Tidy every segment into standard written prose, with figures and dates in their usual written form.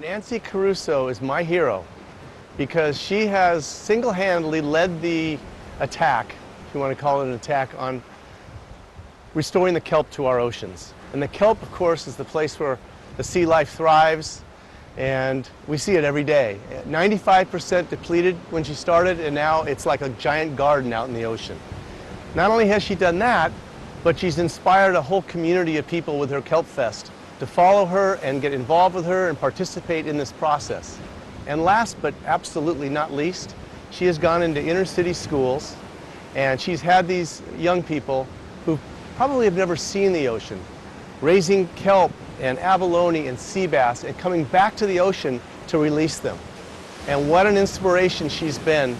Nancy Caruso is my hero because she has single-handedly led the attack, if you want to call it an attack, on restoring the kelp to our oceans. And the kelp, of course, is the place where the sea life thrives, and we see it every day. 95% depleted when she started, and now it's like a giant garden out in the ocean. Not only has she done that, but she's inspired a whole community of people with her Kelp Fest to follow her and get involved with her and participate in this process. And last but absolutely not least, she has gone into inner city schools, and she's had these young people who probably have never seen the ocean, raising kelp and abalone and sea bass and coming back to the ocean to release them. And what an inspiration she's been,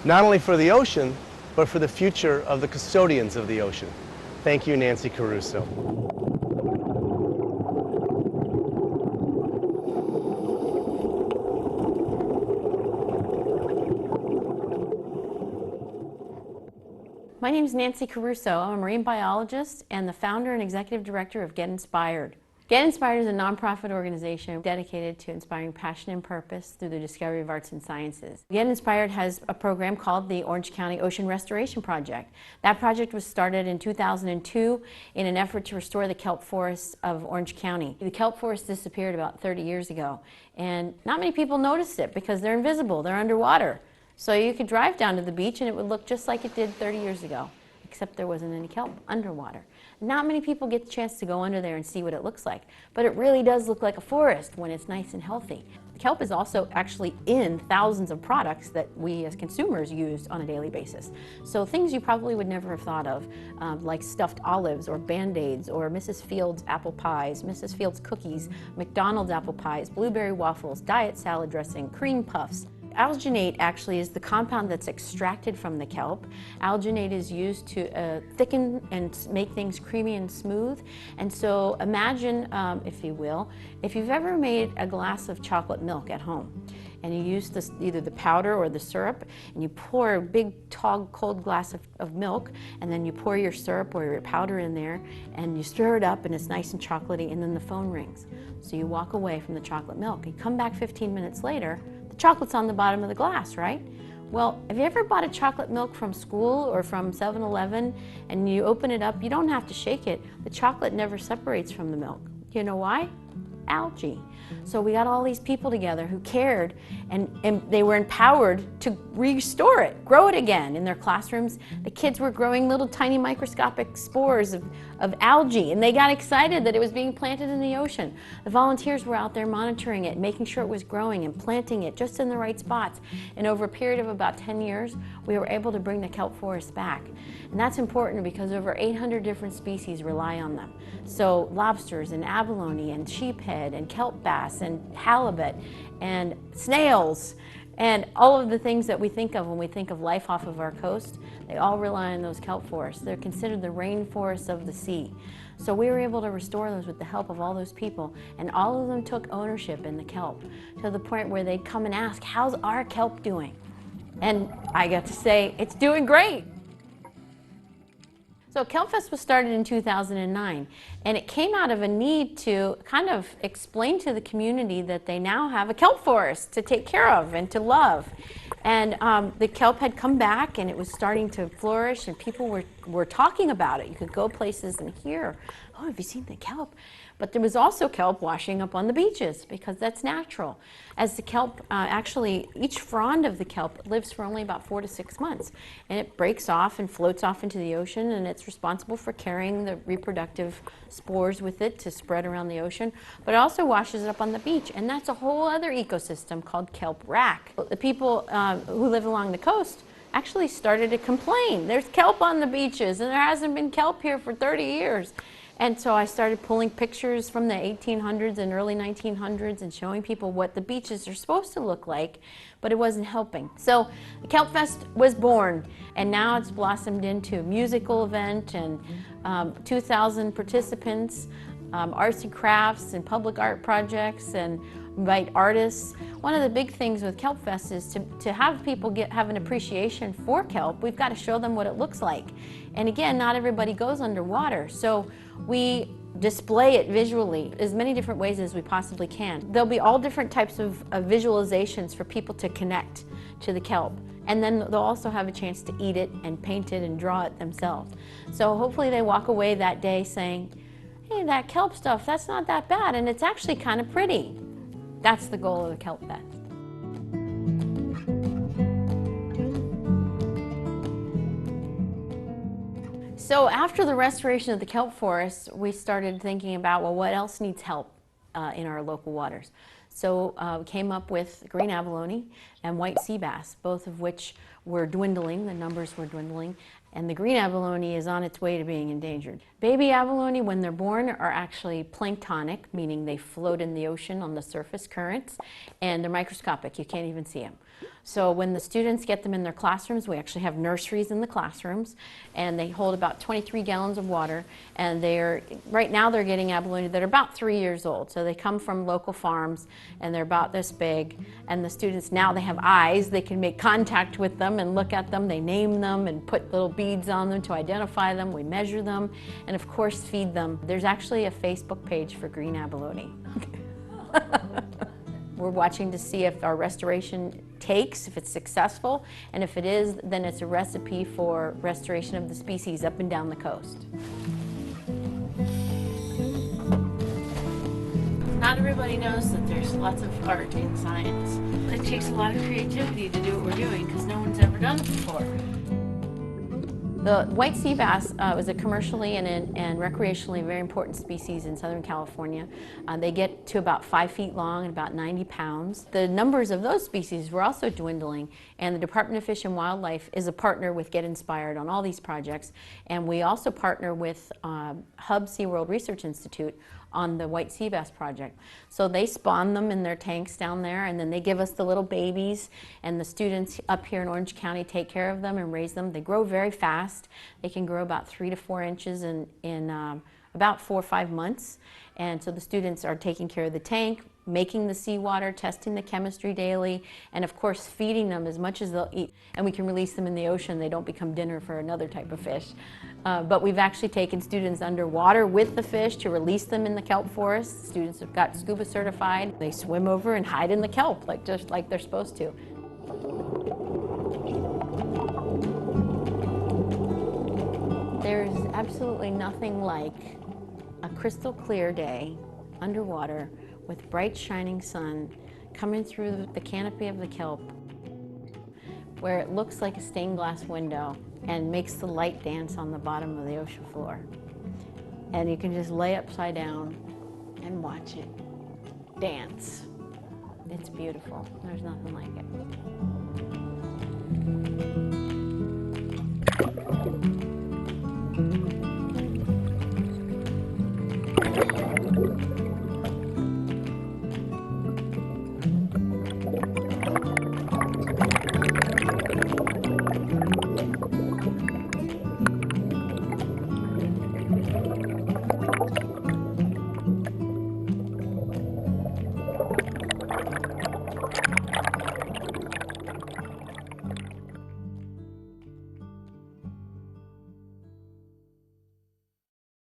not only for the ocean, but for the future of the custodians of the ocean. Thank you, Nancy Caruso. My name is Nancy Caruso. I'm a marine biologist and the founder and executive director of Get Inspired. Get Inspired is a nonprofit organization dedicated to inspiring passion and purpose through the discovery of arts and sciences. Get Inspired has a program called the Orange County Ocean Restoration Project. That project was started in 2002 in an effort to restore the kelp forests of Orange County. The kelp forest disappeared about 30 years ago, and not many people noticed it because they're invisible, they're underwater. So you could drive down to the beach and it would look just like it did 30 years ago, except there wasn't any kelp underwater. Not many people get the chance to go under there and see what it looks like, but it really does look like a forest when it's nice and healthy. Kelp is also actually in thousands of products that we as consumers use on a daily basis. So things you probably would never have thought of, like stuffed olives or Band-Aids or Mrs. Fields apple pies, Mrs. Fields cookies, McDonald's apple pies, blueberry waffles, diet salad dressing, cream puffs. Alginate actually is the compound that's extracted from the kelp. Alginate is used to thicken and make things creamy and smooth. And so imagine, if you will, if you've ever made a glass of chocolate milk at home and you use this, either the powder or the syrup, and you pour a big, tall, cold glass of milk, and then you pour your syrup or your powder in there, and you stir it up, and it's nice and chocolatey, and then the phone rings. So you walk away from the chocolate milk. You come back 15 minutes later, chocolate's on the bottom of the glass, right? Well, have you ever bought a chocolate milk from school or from 7-Eleven and you open it up, you don't have to shake it. The chocolate never separates from the milk. You know why? Algae. So we got all these people together who cared and they were empowered to restore it, grow it again. In their classrooms, the kids were growing little tiny microscopic spores of algae, and they got excited that it was being planted in the ocean. The volunteers were out there monitoring it, making sure it was growing and planting it just in the right spots. And over a period of about 10 years, we were able to bring the kelp forest back. And that's important because over 800 different species rely on them. So lobsters and abalone and sheephead and kelp bass and halibut and snails and all of the things that we think of when we think of life off of our coast, they all rely on those kelp forests. They're considered the rainforests of the sea. So we were able to restore those with the help of all those people, and all of them took ownership in the kelp to the point where they'd come and ask, how's our kelp doing? And I got to say, it's doing great. So Kelp Fest was started in 2009, and it came out of a need to kind of explain to the community that they now have a kelp forest to take care of and to love. And the kelp had come back and it was starting to flourish, and people were talking about it. You could go places and hear, oh, have you seen the kelp? But there was also kelp washing up on the beaches because that's natural. As the kelp, actually, each frond of the kelp lives for only about 4 to 6 months. And it breaks off and floats off into the ocean, and it's responsible for carrying the reproductive spores with it to spread around the ocean. But it also washes it up on the beach, and that's a whole other ecosystem called kelp rack. The people who live along the coast actually started to complain. There's kelp on the beaches, and there hasn't been kelp here for 30 years. And so I started pulling pictures from the 1800s and early 1900s and showing people what the beaches are supposed to look like, but it wasn't helping. So the Kelp Fest was born, and now it's blossomed into a musical event and 2,000 participants, arts and crafts and public art projects, and invite artists. One of the big things with Kelp Fest is to have people have an appreciation for kelp. We've got to show them what it looks like. And again, not everybody goes underwater. So we display it visually as many different ways as we possibly can. There'll be all different types of visualizations for people to connect to the kelp. And then they'll also have a chance to eat it and paint it and draw it themselves. So hopefully they walk away that day saying, hey, that kelp stuff, that's not that bad, and it's actually kind of pretty. That's the goal of the Kelp Fest. So after the restoration of the kelp forests, we started thinking about, well, what else needs help in our local waters? So we came up with green abalone and white sea bass, both of which were dwindling, the numbers were dwindling, and the green abalone is on its way to being endangered. Baby abalone, when they're born, are actually planktonic, meaning they float in the ocean on the surface currents, and they're microscopic, you can't even see them. So when the students get them in their classrooms, we actually have nurseries in the classrooms, and they hold about 23 gallons of water, and right now they're getting abalone that are about 3 years old. So they come from local farms, and they're about this big, and the students, now they have eyes, they can make contact with them and look at them, they name them and put little beads on them to identify them, we measure them, and of course feed them. There's actually a Facebook page for green abalone. We're watching to see if our restoration takes, if it's successful, and if it is, then it's a recipe for restoration of the species up and down the coast. Not everybody knows that there's lots of art in science. It takes a lot of creativity to do what we're doing because no one's ever done it before. The white sea bass is a commercially and recreationally very important species in Southern California. They get to about 5 feet long and about 90 pounds. The numbers of those species were also dwindling, and the Department of Fish and Wildlife is a partner with Get Inspired on all these projects, and we also partner with Hub SeaWorld Research Institute on the white sea bass project. So they spawn them in their tanks down there, and then they give us the little babies, and the students up here in Orange County take care of them and raise them. They grow very fast. They can grow about 3 to 4 inches in about 4 or 5 months. And so the students are taking care of the tank, making the seawater, testing the chemistry daily, and of course feeding them as much as they'll eat. And we can release them in the ocean. They don't become dinner for another type of fish. But we've actually taken students underwater with the fish to release them in the kelp forest. Students have got scuba certified. They swim over and hide in the kelp just like they're supposed to. There's absolutely nothing like a crystal clear day underwater with bright shining sun coming through the canopy of the kelp, where it looks like a stained glass window and makes the light dance on the bottom of the ocean floor. And you can just lay upside down and watch it dance. It's beautiful. There's nothing like it.